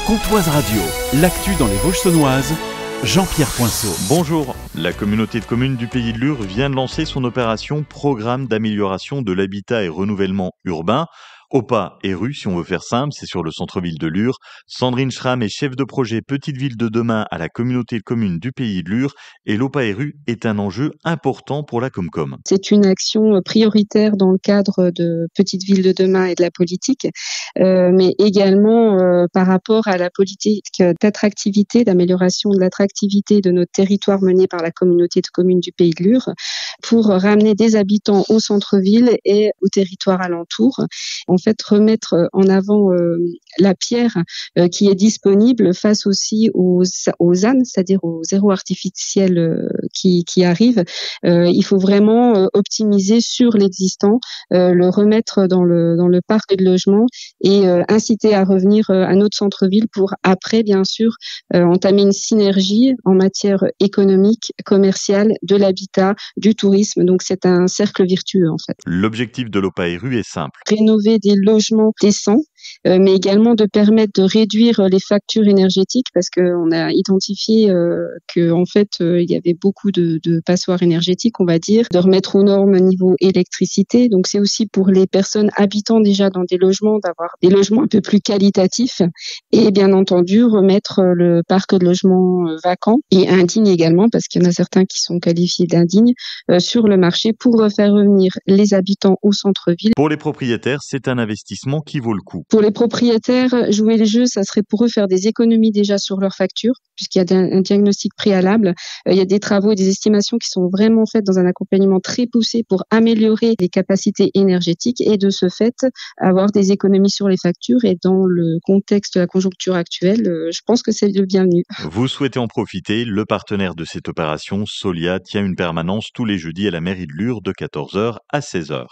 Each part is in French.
Comtoise Radio, l'actu dans les Vosges saunoises, Jean-Pierre Poinceau. Bonjour, la communauté de communes du Pays de Lure vient de lancer son opération Programme d'amélioration de l'habitat et renouvellement urbain. OPA et rue, si on veut faire simple, c'est sur le centre-ville de Lure. Sandrine Schramm est chef de projet Petite Ville de demain à la communauté de communes du Pays de Lure et l'OPA et rue est un enjeu important pour la Comcom. C'est une action prioritaire dans le cadre de Petite Ville de demain et de la politique, mais également par rapport à la politique d'attractivité, d'amélioration de l'attractivité de notre territoire mené par la communauté de communes du Pays de Lure pour ramener des habitants au centre-ville et au territoire alentour. En fait, remettre en avant la pierre qui est disponible face aussi aux ZAN, c'est-à-dire aux zéro artificiels qui arrivent. Il faut vraiment optimiser sur l'existant, le remettre dans le parc de logement et inciter à revenir à notre centre-ville pour après, bien sûr, entamer une synergie en matière économique, commerciale, de l'habitat, du tourisme. Donc, c'est un cercle vertueux, en fait. L'objectif de l'OPA et rue est simple. Rénover des logements décents, mais également de permettre de réduire les factures énergétiques parce qu'on a identifié que en fait il y avait beaucoup de passoires énergétiques, on va dire, de remettre aux normes niveau électricité. Donc c'est aussi pour les personnes habitant déjà dans des logements d'avoir des logements un peu plus qualitatifs et bien entendu remettre le parc de logements vacants et indignes également parce qu'il y en a certains qui sont qualifiés d'indignes sur le marché pour faire revenir les habitants au centre-ville. Pour les propriétaires, c'est un investissement qui vaut le coup. Pour les propriétaires, jouer les jeux, ça serait pour eux faire des économies déjà sur leurs factures, puisqu'il y a un diagnostic préalable. Il y a des travaux et des estimations qui sont vraiment faites dans un accompagnement très poussé pour améliorer les capacités énergétiques et de ce fait, avoir des économies sur les factures. Et dans le contexte de la conjoncture actuelle, je pense que c'est le bienvenu. Vous souhaitez en profiter, le partenaire de cette opération, Solia, tient une permanence tous les jeudis à la mairie de Lure de 14h à 16h.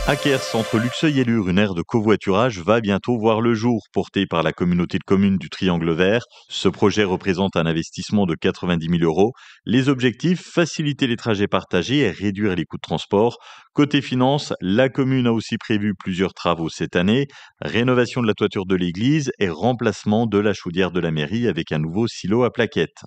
À Kers, entre Luxeuil et Lure, une aire de covoiturage va bientôt voir le jour, portée par la communauté de communes du Triangle Vert. Ce projet représente un investissement de 90 000 €. Les objectifs, faciliter les trajets partagés et réduire les coûts de transport. Côté finances, la commune a aussi prévu plusieurs travaux cette année. Rénovation de la toiture de l'église et remplacement de la chaudière de la mairie avec un nouveau silo à plaquettes.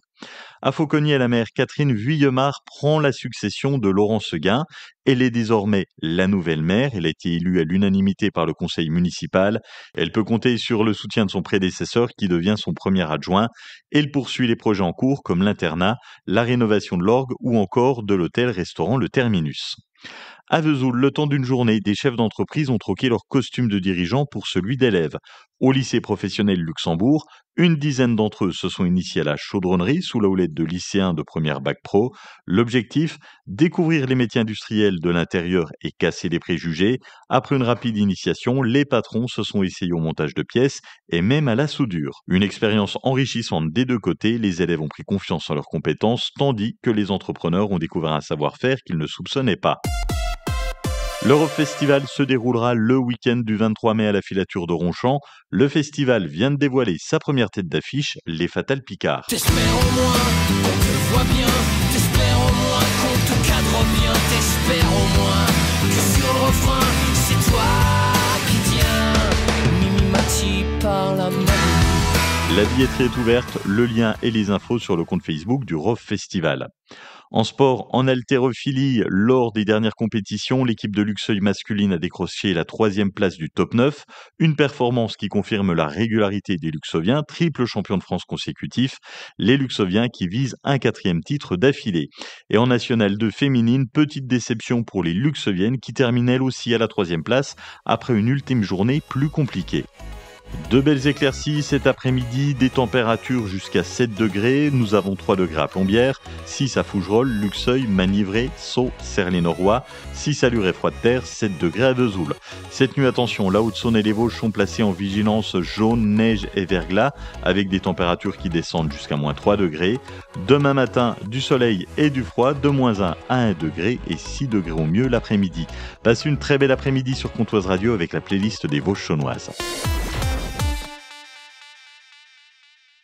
À Fauconnier-la-Mer, Catherine Vuillemard prend la succession de Laurent Seguin. Elle est désormais la nouvelle maire. Elle a été élue à l'unanimité par le conseil municipal. Elle peut compter sur le soutien de son prédécesseur qui devient son premier adjoint. Elle poursuit les projets en cours comme l'internat, la rénovation de l'orgue ou encore de l'hôtel-restaurant Le Terminus. À Vesoul, le temps d'une journée, des chefs d'entreprise ont troqué leur costume de dirigeant pour celui d'élève. Au lycée professionnel Luxembourg, une dizaine d'entre eux se sont initiés à la chaudronnerie sous la houlette de lycéens de première bac pro. L'objectif, découvrir les métiers industriels de l'intérieur et casser les préjugés. Après une rapide initiation, les patrons se sont essayés au montage de pièces et même à la soudure. Une expérience enrichissante des deux côtés, les élèves ont pris confiance en leurs compétences, tandis que les entrepreneurs ont découvert un savoir-faire qu'ils ne soupçonnaient pas. L'Europe Festival se déroulera le week-end du 23 mai à la filature de Ronchamp. Le festival vient de dévoiler sa première tête d'affiche, les Fatales Picards. T'espères au moins qu'on te voit bien, t'espères au moins qu'on te cadre bien, t'espères au moins que sur le refrain, c'est toi qui tiens. Mimi Mati par la main. La billetterie est ouverte, le lien et les infos sur le compte Facebook du ROF Festival. En sport, en haltérophilie, lors des dernières compétitions, l'équipe de Luxeuil masculine a décroché la 3e place du top 9, une performance qui confirme la régularité des Luxoviens, triple champion de France consécutif, les Luxoviens qui visent un 4e titre d'affilée. Et en National 2 féminine, petite déception pour les Luxoviennes qui terminent elles aussi à la 3e place après une ultime journée plus compliquée. De belles éclaircies cet après-midi, des températures jusqu'à 7 degrés. Nous avons 3 degrés à Plombières, 6 à Fougerolles, Luxeuil, Manivré, Sceaux, Serlé-Norois, 6 à Lure et Froide-Terre, 7 degrés à Vesoul. Cette nuit, attention, la Haute-Saône et les Vosges sont placés en vigilance jaune, neige et verglas, avec des températures qui descendent jusqu'à moins 3 degrés. Demain matin, du soleil et du froid, de moins 1 à 1 degré et 6 degrés au mieux l'après-midi. Passez une très belle après-midi sur Comtoise Radio avec la playlist des Vosges saunoises.